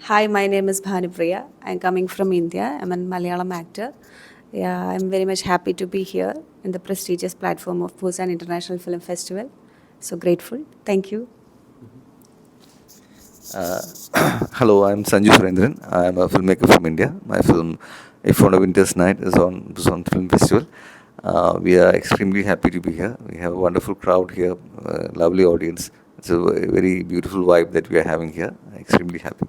Hi, my name is Bhanu Priya. I'm coming from India. I'm a Malayalam actor. Yeah, I'm very much happy to be here in the prestigious platform of Busan International Film Festival. So grateful. Thank you. Hello, I'm Sanju Surendran. I'm a filmmaker from India. My film, If on a Winter's Night, is on Busan Film Festival. We are extremely happy to be here. We have a wonderful crowd here, lovely audience. It's a very beautiful vibe that we are having here. Extremely happy.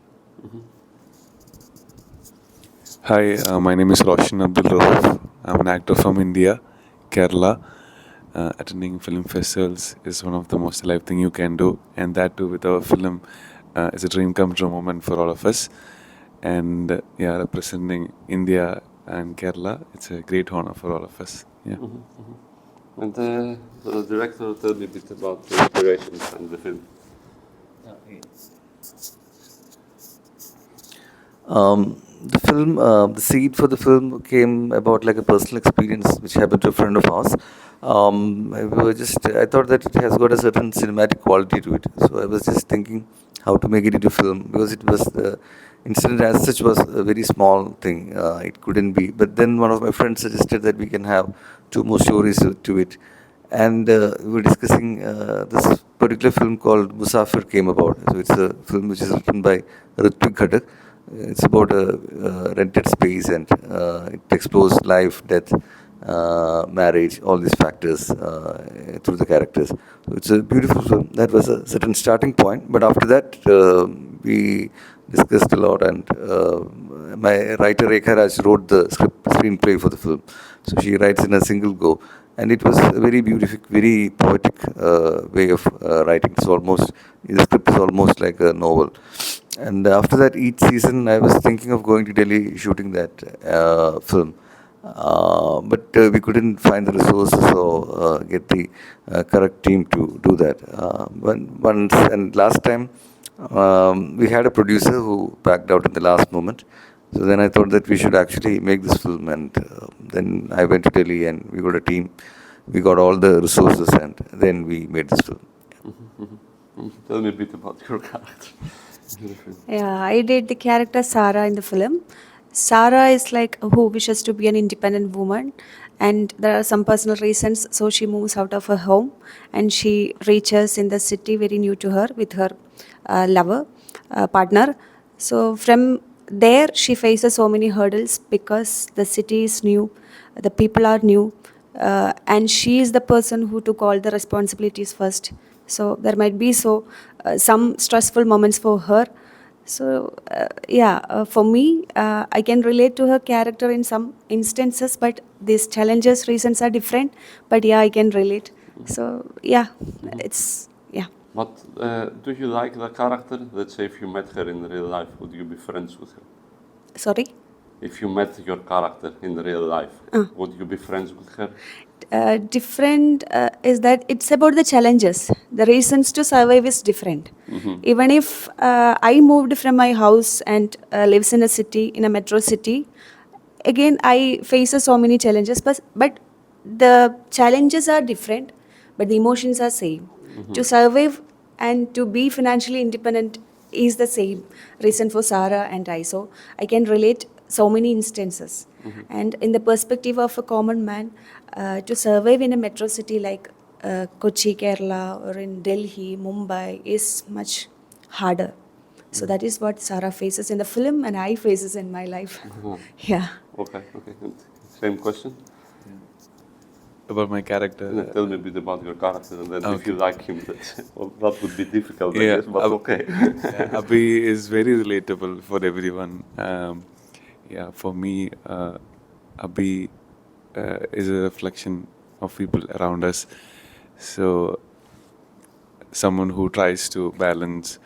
Hi, my name is Roshan Abdul Rahoof. I'm an actor from India, Kerala. Attending film festivals is one of the most alive thing you can do, and that too with our film is a dream come true moment for all of us. And representing India and Kerala, it's a great honor for all of us. Yeah. And the director, tell me a bit about the inspiration behind the film. The seed for the film came about like a personal experience which happened to a friend of ours. I thought that it has got a certain cinematic quality to it. So I was just thinking how to make it into film because it was the incident as such was a very small thing. It couldn't be. But then one of my friends suggested that we can have two more stories to it. And we were discussing this particular film called Musafir came about. So it's a film which is written by Ritwik Ghatak. It's about a rented space and it explores life, death, marriage, all these factors through the characters. So it's a beautiful film. That was a certain starting point. But after that, we discussed a lot, and my writer Rekha Raj wrote the screenplay for the film. So she writes in a single go. And it was a very beautiful, very poetic way of writing. The script is almost like a novel. And after that, each season, I was thinking of going to Delhi shooting that film. But we couldn't find the resources or get the correct team to do that. Once and last time, we had a producer who backed out at the last moment. So then I thought that we should actually make this film, and then I went to Delhi and we got a team. We got all the resources, and then we made this film. Tell me a bit about your character. Yeah, I did the character Sarah in the film. Sarah is like who wishes to be an independent woman, and there are some personal reasons, so she moves out of her home and she reaches in the city very new to her with her lover, partner. So from there, she faces so many hurdles because the city is new, the people are new, and she is the person who took all the responsibilities first. So there might be some stressful moments for her. So for me, I can relate to her character in some instances, but these challenges, reasons are different. But yeah, I can relate. So yeah, it's yeah. But do you like the character? Let's say if you met her in real life, would you be friends with her? Sorry. If you met your character in real life, would you be friends with her? Different is that it's about the challenges. The reasons to survive is different. Even if I moved from my house and lives in a city, in a metro city, again I face so many challenges. But the challenges are different, but the emotions are same. To survive and to be financially independent is the same reason for Sarah and I. So I can relate so many instances. And in the perspective of a common man, to survive in a metro city like Kochi, Kerala, or in Delhi, Mumbai is much harder. So that is what Sarah faces in the film and I faces in my life. Yeah. Okay. And same question. About my character. Tell me a bit about your character, and then if Okay. you like him, that would be difficult, I Yeah, guess, but okay. Abhi is very relatable for everyone. For me, Abhi is a reflection of people around us. So, someone who tries to balance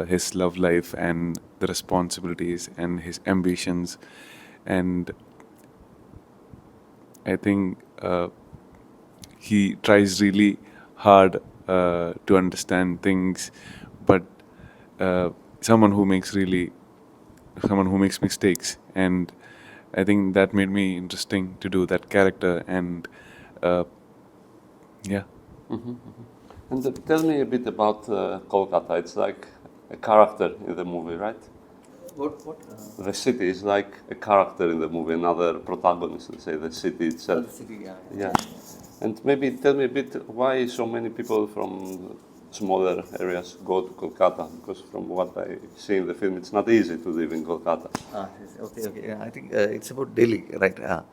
his love life and the responsibilities and his ambitions. And I think he tries really hard to understand things, but someone who makes mistakes, and I think that made me interesting to do that character. And And tell me a bit about Kolkata. It's like a character in the movie, right? What? The city is like a character in the movie, another protagonist, let's say, the city itself. The city, yeah. Yeah. And maybe tell me a bit why so many people from smaller areas go to Kolkata, because from what I see in the film, it's not easy to live in Kolkata. Yes, okay. Yeah, I think it's about Delhi, right? Uh,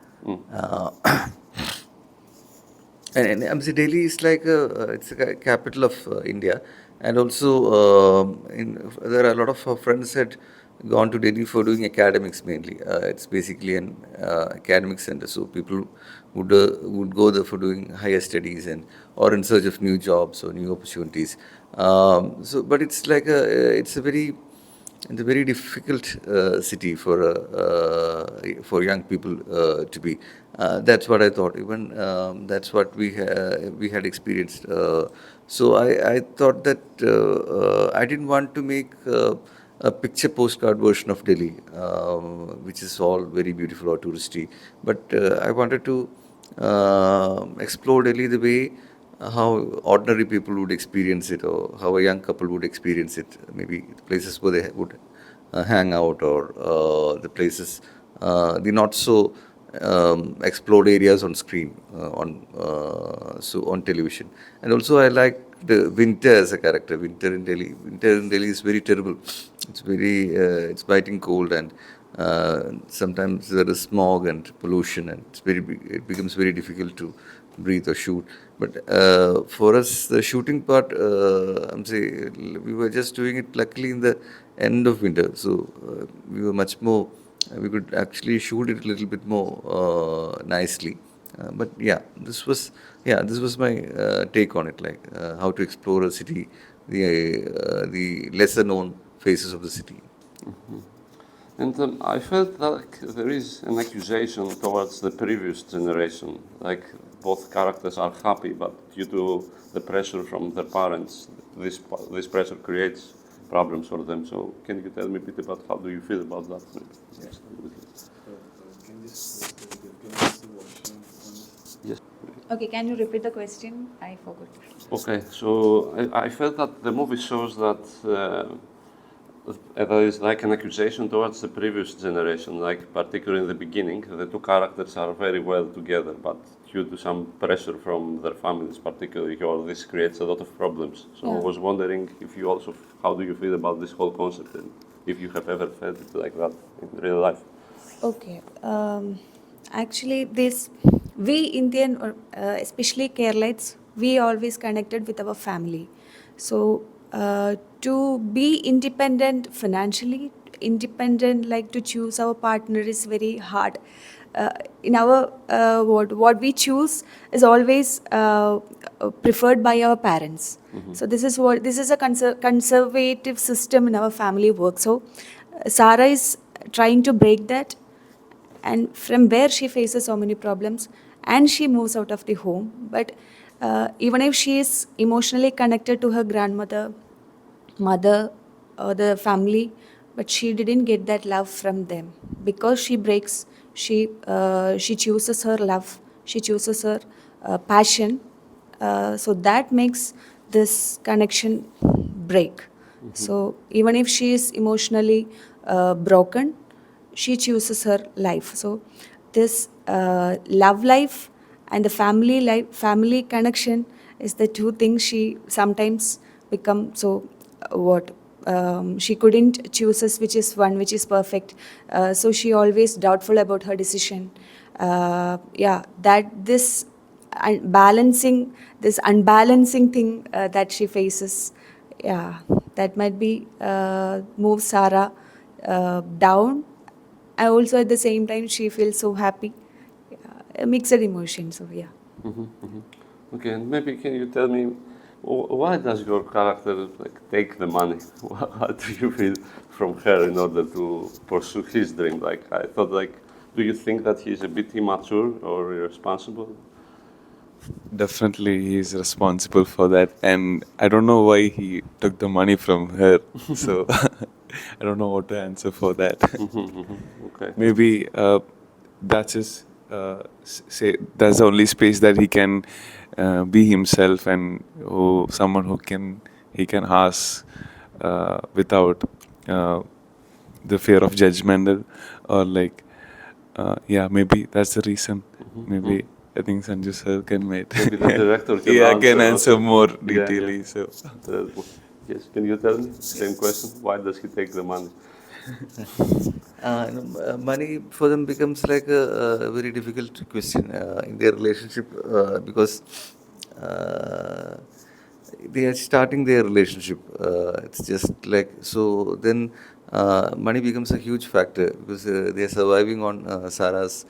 and MC Delhi is like it's a capital of India, and also there are a lot of friends had gone to Delhi for doing academics mainly. It's basically an academic center, so people would go there for doing higher studies and or in search of new jobs or new opportunities. But it's like it's a very difficult city for young people to be. That's what I thought. Even that's what we had experienced. So I thought that I didn't want to make a picture postcard version of Delhi, which is all very beautiful or touristy. But I wanted to explore Delhi the way how ordinary people would experience it, or how a young couple would experience it. Maybe the places where they would hang out, or the not so explored areas on screen, on television. And also, I like the winter as a character. Winter in Delhi. Winter in Delhi is very terrible. It's biting cold, and sometimes there is smog and pollution, and it becomes very difficult to breathe or shoot. But for us, the shooting part, I'm saying we were just doing it luckily in the end of winter, so we were much more. We could actually shoot it a little bit more nicely. But yeah, this was my take on it, like how to explore a city, the lesser known faces of the city. And I felt like there is an accusation towards the previous generation. Like both characters are happy, but due to the pressure from their parents, this pressure creates problems for them. So can you tell me a bit about how do you feel about that? Yes. Yes. Okay, can you repeat the question? I forgot. Okay, so I felt that the movie shows that there is like an accusation towards the previous generation, like particularly in the beginning, the two characters are very well together, but due to some pressure from their families, particularly yours, this creates a lot of problems. So I was wondering if you also, how do you feel about this whole concept, and if you have ever felt it like that in real life? Okay. Actually, we Indian, or especially Keralites, we always connected with our family. So to be independent financially, independent, like to choose our partner is very hard. In our what we choose is always preferred by our parents. So this is a conservative system in our family work. So Sarah is trying to break that, and from where she faces so many problems, and she moves out of the home. But even if she is emotionally connected to her grandmother, mother, or the family, but she didn't get that love from them, because she breaks. She chooses her love, she chooses her passion. So that makes this connection break. So even if she is emotionally broken, she chooses her life. So this love life and the family connection is the two things she sometimes become so what she couldn't chooses which is one which is perfect. So she always doubtful about her decision. Yeah, that this balancing, this unbalancing thing that she faces, yeah, that might be move Sarah down. And also at the same time she feels so happy. Yeah, a mixed emotion. So yeah. Okay, and maybe can you tell me why does your character like take the money? What do you feel from her in order to pursue his dream? Like I thought, like, do you think that he's a bit immature or irresponsible? Definitely, he's responsible for that, and I don't know why he took the money from her. So I don't know what to answer for that. Okay. Maybe that's his say. That's the only space that he can be himself, and someone who can he can ask without the fear of judgment, or like, yeah, maybe that's the reason. Maybe I think Sanju sir can make. Maybe the director can Yeah, answer. can answer also. more Yeah, detailedly. So yes, can you tell me? Same question. Why does he take the money? Money for them becomes like a very difficult question in their relationship because uh, they are starting their relationship. It's just like so. Then money becomes a huge factor because they are surviving on Sarah's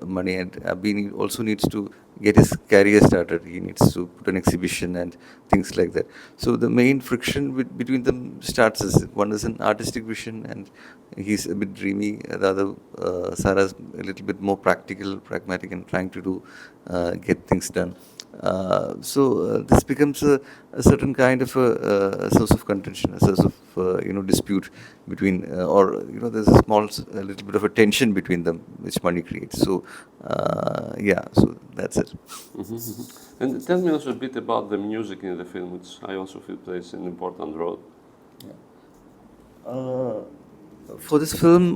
money, and Abhi also needs to get his career started. He needs to put an exhibition and things like that. So the main friction between them starts as one is an artistic vision, and he's a bit dreamy. The other, Sarah's a little bit more practical, pragmatic, and trying to do get things done. So this becomes a certain kind of a source of contention, a source of dispute between, or there's a little bit of a tension between them, which money creates. So yeah, so that's it. And tell me also a bit about the music in the film, which I also feel plays an important role. Uh, for this film,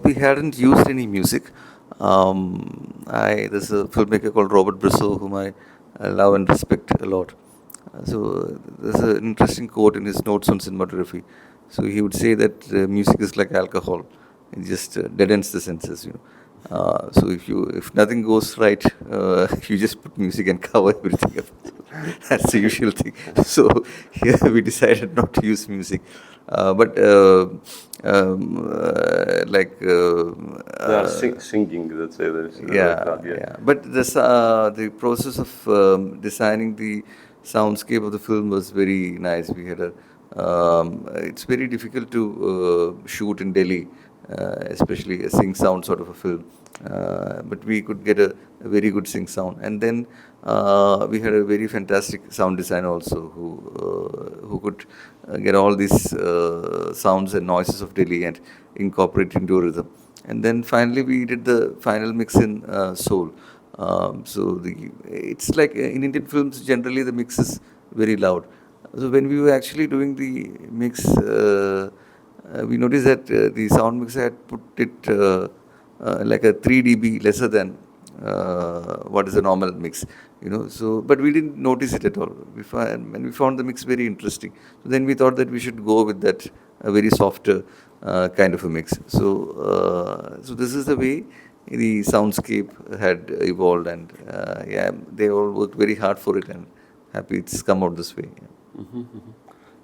we hadn't used any music. There's a filmmaker called Robert Brissot, whom I love and respect a lot. So there's an interesting quote in his notes on cinematography. So he would say that music is like alcohol; it just deadens the senses. So if nothing goes right, you just put music and cover everything up. That's the usual thing. So here we decided not to use music, but like They are singing, let's say. There's yeah. But the process of designing the soundscape of the film was very nice. We had a it's very difficult to shoot in Delhi, especially a sing sound sort of a film. But we could get a very good sing sound, and then we had a very fantastic sound designer also who could get all these sounds and noises of Delhi and incorporate into a rhythm. And then finally we did the final mix in Seoul. It's like in Indian films generally the mix is very loud. So when we were actually doing the mix, we noticed that the sound mixer had put it like a 3 dB lesser than what is a normal mix. So but we didn't notice it at all. And we found the mix very interesting. So then we thought that we should go with that very softer kind of a mix. So this is the way the soundscape had evolved, and yeah, they all worked very hard for it, and happy it's come out this way. Yeah.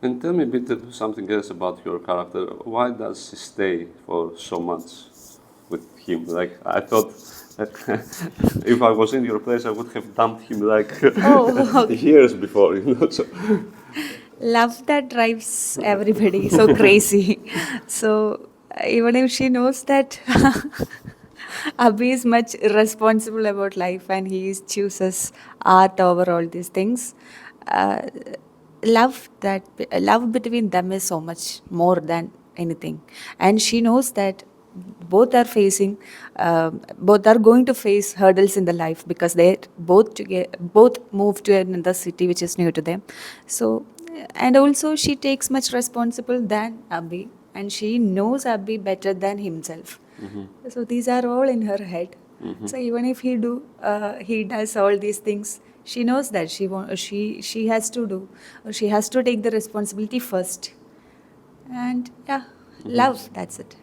And tell me a bit something else about your character. Why does he stay for so much with him? Like, I thought if I was in your place, I would have dumped him like Oh, okay. years before. So, Love that drives everybody so crazy. So even if she knows that Abhi is much irresponsible about life and chooses art over all these things, uh, love between them is so much more than anything. And she knows that both are going to face hurdles in the life because they both move to another city which is new to them. So, and also she takes much responsible than Abhi, and she knows Abhi better than himself. So these are all in her head. So even if he does all these things, she knows that she has to do, or she has to take the responsibility first. And yeah, love, that's it.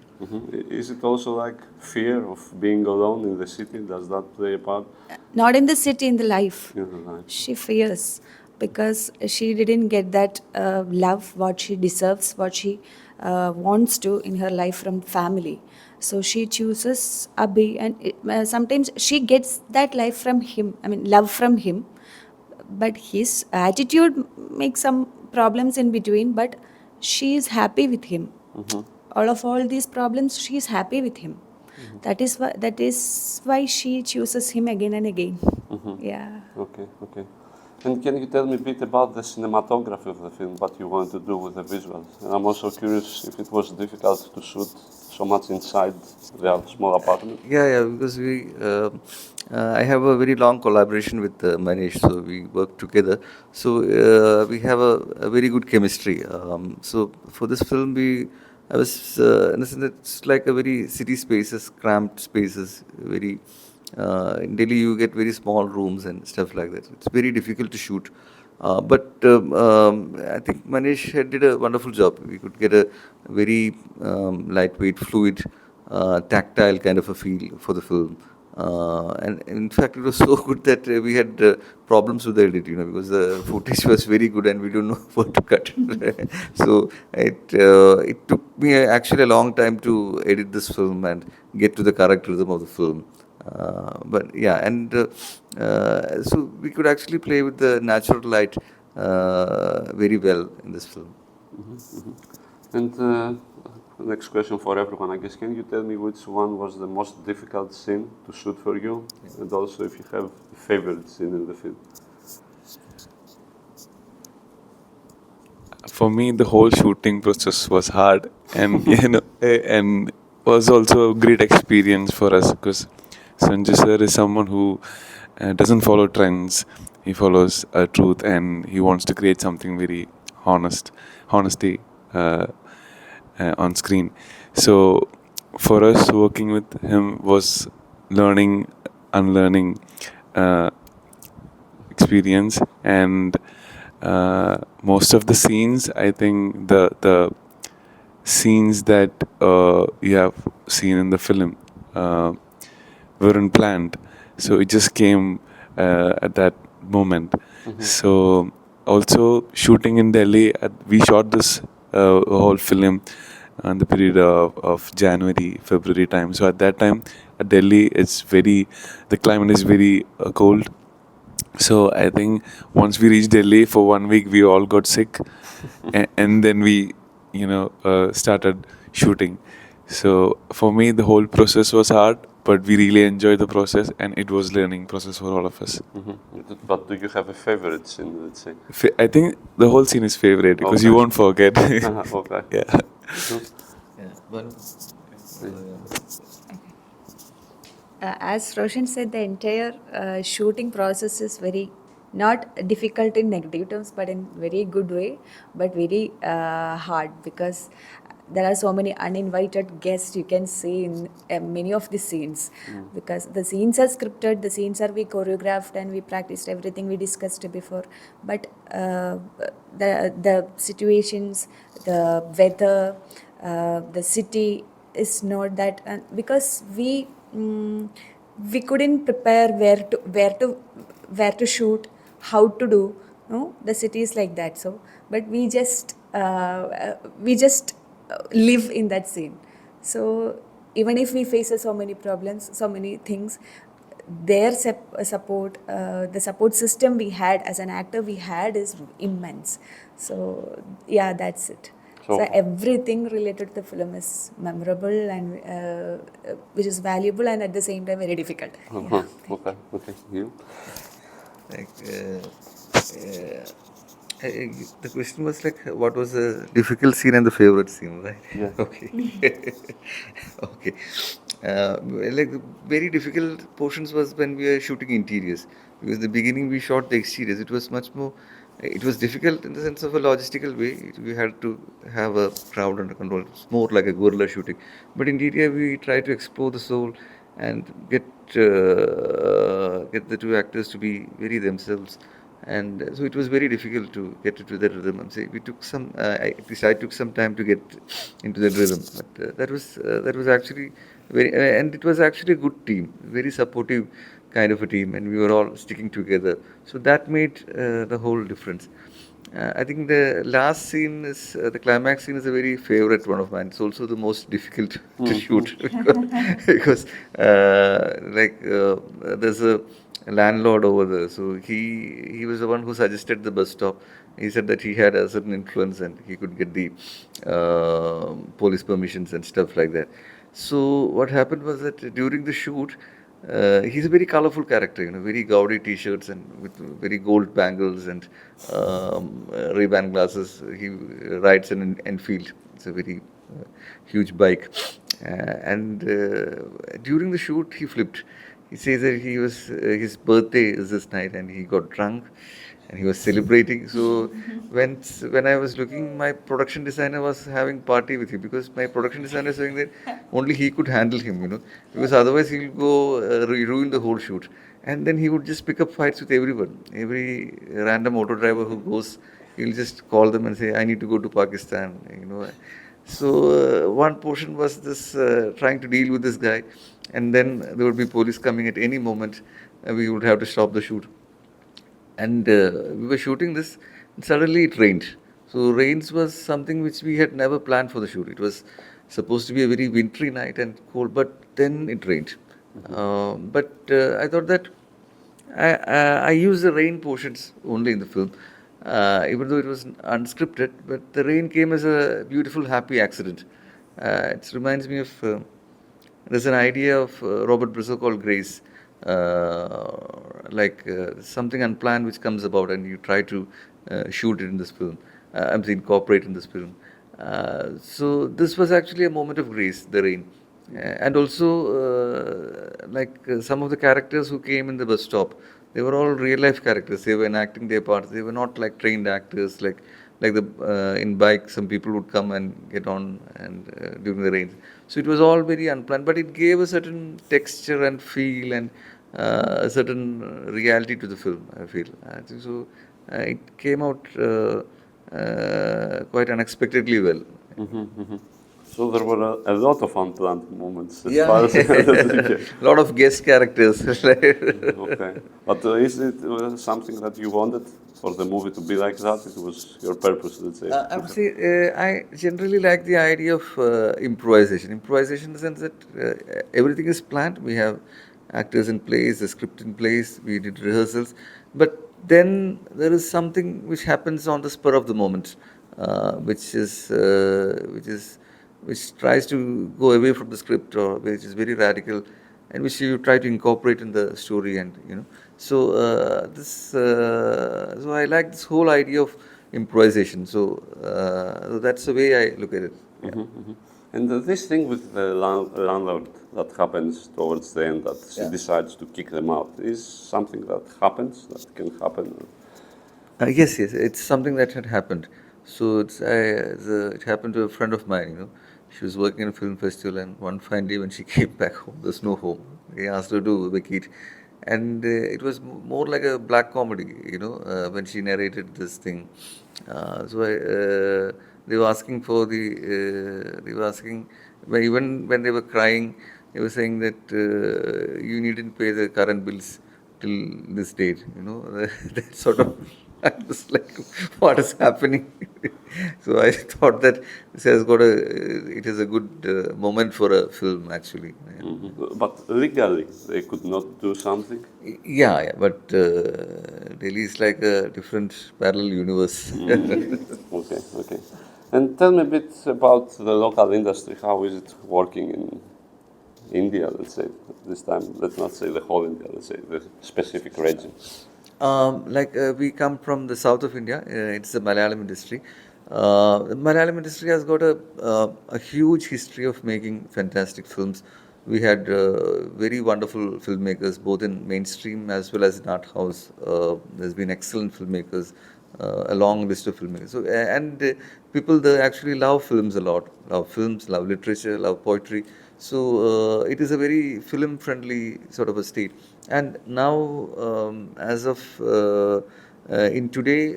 Is it also like fear of being alone in the city? Does that play a part Not in the city, in the life. in the life? She fears because she didn't get that love, what she deserves, what she wants to in her life from family. So she chooses Abhi, and sometimes she gets that life from him, I mean, love from him. But his attitude makes some problems in between, but she is happy with him. All these problems, she is happy with him. That is why she chooses him again and again. Yeah. Okay. And can you tell me a bit about the cinematography of the film, what you want to do with the visuals? And I'm also curious if it was difficult to shoot so much inside their small apartment. Yeah, because I have a very long collaboration with Manish, so we work together. So we have a very good chemistry. So for this film, we I was in the sense that it's like a very city spaces, cramped spaces. Very in Delhi, you get very small rooms and stuff like that. It's very difficult to shoot. But I think Manish did a wonderful job. We could get a very lightweight, fluid, tactile kind of a feel for the film. And in fact, it was so good that we had problems with the edit, because the footage was very good and we don't know what to cut. So it took me actually a long time to edit this film and get to the correct rhythm of the film. But yeah, and so we could actually play with the natural light very well in this film. And next question for everyone, I guess. Can you tell me which one was the most difficult scene to shoot for you? And also if you have a favorite scene in the film. For me, the whole shooting process was hard, and and was also a great experience for us because Sanju sir is someone who doesn't follow trends. He follows truth, and he wants to create something very honesty on screen. So for us, working with him was learning, unlearning experience, and most of the scenes, I think the scenes that you have seen in the film weren't planned, so it just came at that moment. So also shooting in Delhi, we shot this whole film on the period of January, February time. So at that time, Delhi, the climate is very cold. So I think once we reached Delhi for 1 week, we all got sick, and then we, started shooting. So for me, the whole process was hard, but we really enjoyed the process, and it was learning process for all of us. But do you have a favorite scene, let's say? I think the whole scene is favorite because you won't forget. Okay. Yeah. As Roshan said, the entire shooting process is very not difficult in negative terms, but in very good way, but very hard because there are so many uninvited guests you can see in many of the scenes because the scenes are scripted, the scenes are we choreographed and we practiced everything we discussed before, but the situations, the weather, the city is not that because we couldn't prepare where to shoot, how to do, no, the city is like that. So but we just live in that scene. So even if we face so many problems, so many things, their support, the support system we had as an actor we had is immense. So yeah, that's it. So everything related to the film is memorable and which is valuable and at the same time very difficult. Yeah. Okay. You? Like, the question was like, what was the difficult scene and the favorite scene, right? Yeah. Okay. Okay. Like the very difficult portions was when we were shooting interiors, because the beginning we shot the exteriors. It was much more. It was difficult in the sense of a logistical way. We had to have a crowd under control. It's more like a guerrilla shooting. But interior, we try to explore the soul and get the two actors to be very themselves. And so it was very difficult to get into that rhythm. I'm saying we took some, at least I took some time to get into that rhythm. But that was actually very, and it was actually a good team, very supportive kind of a team, and we were all sticking together. So that made the whole difference. I think the last scene is the climax scene is a very favorite one of mine. It's also the most difficult to shoot because there's a landlord over there. So he was the one who suggested the bus stop. He said that he had a certain influence and he could get the police permissions and stuff like that. So what happened was that during the shoot, he's a very colorful character, very gaudy T-shirts and with very gold bangles and Ray-Ban glasses. He rides an Enfield. It's a very huge bike. And during the shoot, he flipped. he says that he was his birthday is this night and he got drunk and he was celebrating. So when I was looking, my production designer was having party with him because my production designer is saying that only he could handle him, because otherwise he'll go ruin the whole shoot. And then he would just pick up fights with everyone, every random auto driver who goes. He'll just call them and say, "I need to go to Pakistan." So one portion was this trying to deal with this guy, and then there would be police coming at any moment. We would have to stop the shoot. And we were shooting this, and suddenly it rained. So rains was something which we had never planned for the shoot. It was supposed to be a very wintry night and cold, but then it rained. But I thought that I used the rain portions only in the film, even though it was unscripted. But the rain came as a beautiful, happy accident. It reminds me of there's an idea of Robert Bresson called grace, something unplanned which comes about, and you try to shoot it in this film. I'm saying incorporate in this film. So this was actually a moment of grace, the rain. And also, some of the characters who came in the bus stop, they were all real life characters. They were enacting their parts. They were not like trained actors. Like the in bike, some people would come and get on and during the rain. So it was all very unplanned, but it gave a certain texture and feel and a certain reality to the film. I feel I think so. It came out quite unexpectedly well. So there were a lot of unplanned moments as Yeah, far as a lot of guest characters. Okay. But is it something that you wanted for the movie to be like that? It was your purpose, let's say. I would say I generally like the idea of improvisation. Improvisation in the sense that everything is planned. We have actors in place, the script in place, we did rehearsals. But then there is something which happens on the spur of the moment, which tries to go away from the script, or which is very radical, and which you try to incorporate in the story. And so I like this whole idea of improvisation. So that's the way I look at it. And this thing with the landlord that happens towards the end, that she decides to kick them out, is something that happens, that can happen? Yes, it's something that had happened. So it happened to a friend of mine. She was working in a film festival, and one fine day when she came back home, there's no home. He asked her to vacate, and it was more like a black comedy. When she narrated this thing. They were asking for they were asking, even when they were crying, they were saying that you needn't pay the current bills till this date. That sort of. I was like, what is happening? So I thought that it is a good moment for a film, actually. But legally, they could not do something? Yeah, but Delhi is like a different parallel universe. Okay. And tell me a bit about the local industry. How is it working in India, let's say, this time? Let's not say the whole India, let's say the specific region. We come from the south of India. It's the Malayalam industry. The Malayalam industry has got a huge history of making fantastic films. We had very wonderful filmmakers, both in mainstream as well as in art house. There's been excellent filmmakers, a long list of filmmakers. So, people they actually love films a lot. Love films, love literature, love poetry. So it is a very film-friendly sort of a state. And now, as of in today,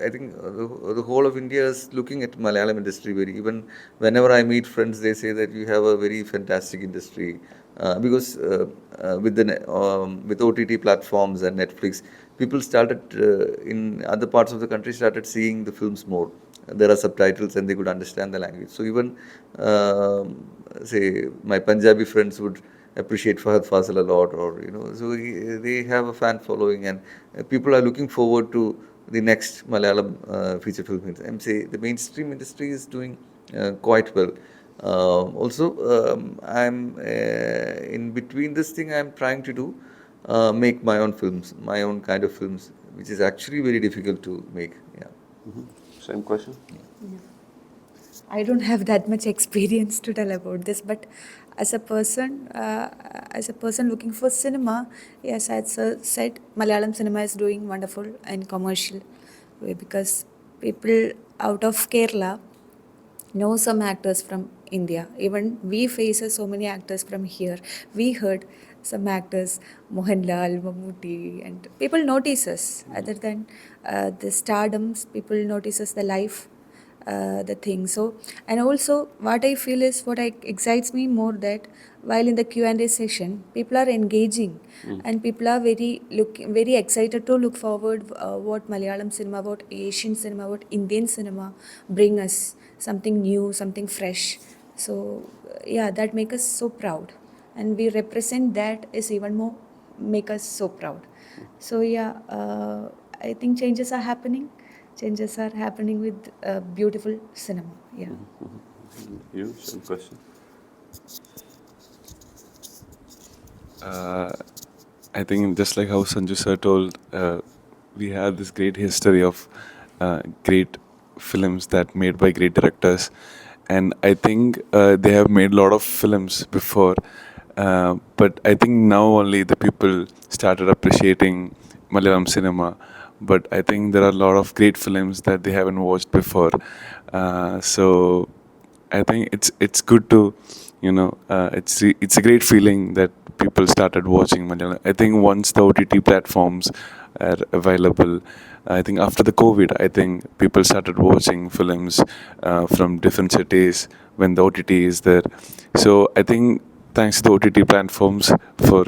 I think the whole of India is looking at Malayalam industry very. Even whenever I meet friends, they say that you have a very fantastic industry because with OTT platforms and Netflix, people started in other parts of the country started seeing the films more. There are subtitles and they could understand the language. So even say my Punjabi friends would appreciate Fahad Fazil a lot, or so they have a fan following, and people are looking forward to the next Malayalam feature film. I'm say the mainstream industry is doing quite well. Also, I'm in between this thing. I'm trying to do make my own films, my own kind of films, which is actually very difficult to make. Yeah. Same question? I don't have that much experience to tell about this, but as a person, looking for cinema, yes, as I said, Malayalam cinema is doing wonderful in commercial way because people out of Kerala know some actors from India. Even we face so many actors from here. We heard some actors, Mohanlal, Mammootty, and people notice us. Other than the stardoms, people notices the life, the thing. So, and also what I feel is what excites me more that while in the Q&A session, people are engaging and people are very excited to look forward what Malayalam cinema, what Asian cinema, what Indian cinema bring us something new, something fresh. So yeah, that make us so proud, and we represent that is even more make us so proud. So yeah, I think changes are happening. Changes are happening with beautiful cinema. Yeah. You, same question. I think just like how Sanju sir told, we have this great history of great films that made by great directors, and I think they have made a lot of films before, but I think now only the people started appreciating Malayalam cinema. But I think there are a lot of great films that they haven't watched before, so I think it's good to, it's a great feeling that people started watching Malayalam. I think once the OTT platforms are available, I think after the COVID, I think people started watching films from different cities when the OTT is there. So I think thanks to the OTT platforms for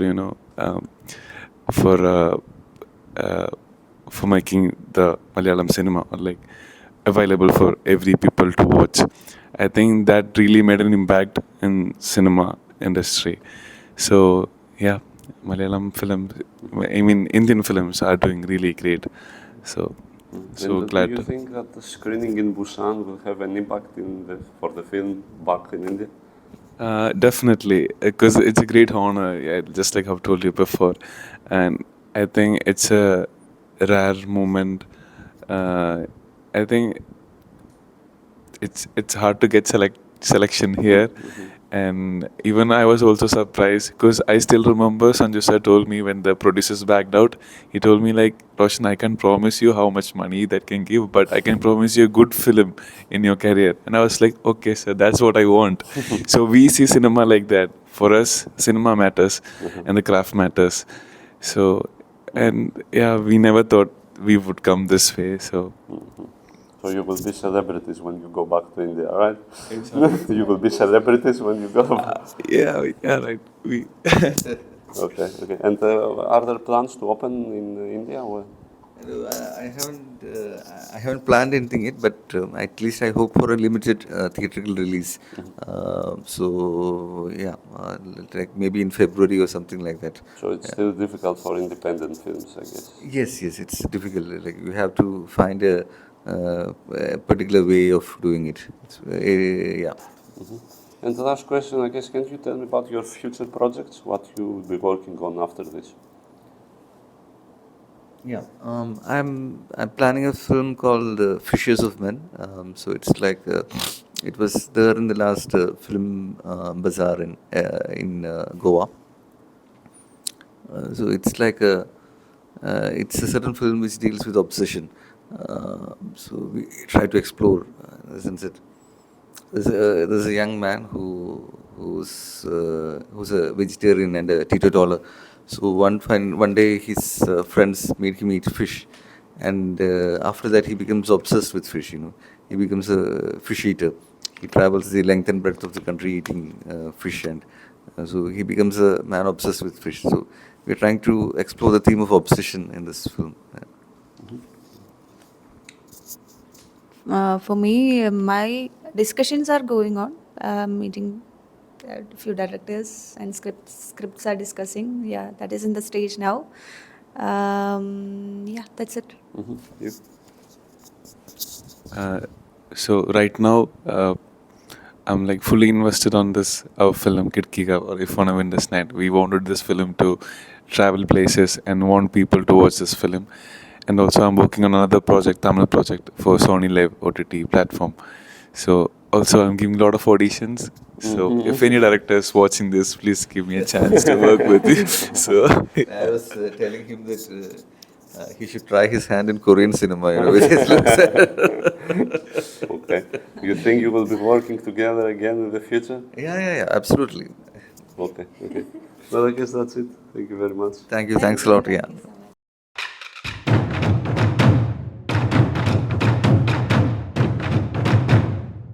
for uh, uh, for making the Malayalam cinema like available for every people to watch. I think that really made an impact in cinema industry. So yeah, Malayalam films, I mean Indian films are doing really great. So so And do glad you to. think that the screening in Busan will have an impact for the film back in India? Definitely, because it's a great honor, yeah, just like I've told you before, and I think it's a rare moment. Uh, I think it's hard to get selection here, and even I was also surprised because I still remember Sanju sir told me when the producers backed out, he told me like, Roshan, I can't promise you how much money that can give, but I can promise you a good film in your career. And I was like, okay sir, that's what I want. So we see cinema like that. For us, cinema matters and the craft matters. So, and yeah, we never thought we would come this way. So So you will be celebrities when you go back to India, right? exactly. You will be celebrities when you go. Yeah, right. We Okay, okay. And are there plans to open in India? Or? No, I haven't planned anything yet, but at least I hope for a limited theatrical release. So yeah, like maybe in February or something like that. So it's still difficult for independent films, I guess. Yes, yes, it's difficult. Like you have to find a particular way of doing it. Yeah. And the last question, I guess, can you tell me about your future projects? What you will be working on after this? Yeah, I'm planning a film called Fishes of Men. So it's like it was there in the last film bazaar in Goa. So it's a certain film which deals with obsession. So we try to explore, isn't it? There's a young man who's a vegetarian and a teetotaler. So one day his friends made him eat fish, and after that he becomes obsessed with fish. He becomes a fish eater. He travels the length and breadth of the country eating fish, and so he becomes a man obsessed with fish. So we're trying to explore the theme of obsession in this film. For me, my discussions are going on. Meeting a few directors and scripts are discussing. Yeah, that is in the stage now. Yeah, that's it. You? so right now I'm like fully invested on this our film Kitkiga or If Wanna Win This Night. We wanted this film to travel places and want people to watch this film. And also I'm working on another project, Tamil project for Sony Live OTT platform. So also I'm giving a lot of auditions. So if any director is watching this, please give me a chance to work with you. So I was telling him that he should try his hand in Korean cinema, which is looks. Okay. You think you will be working together again in the future? Yeah, absolutely. Okay. Well, I guess that's it. Thank you very much. Thank you. Thanks a lot. Yeah.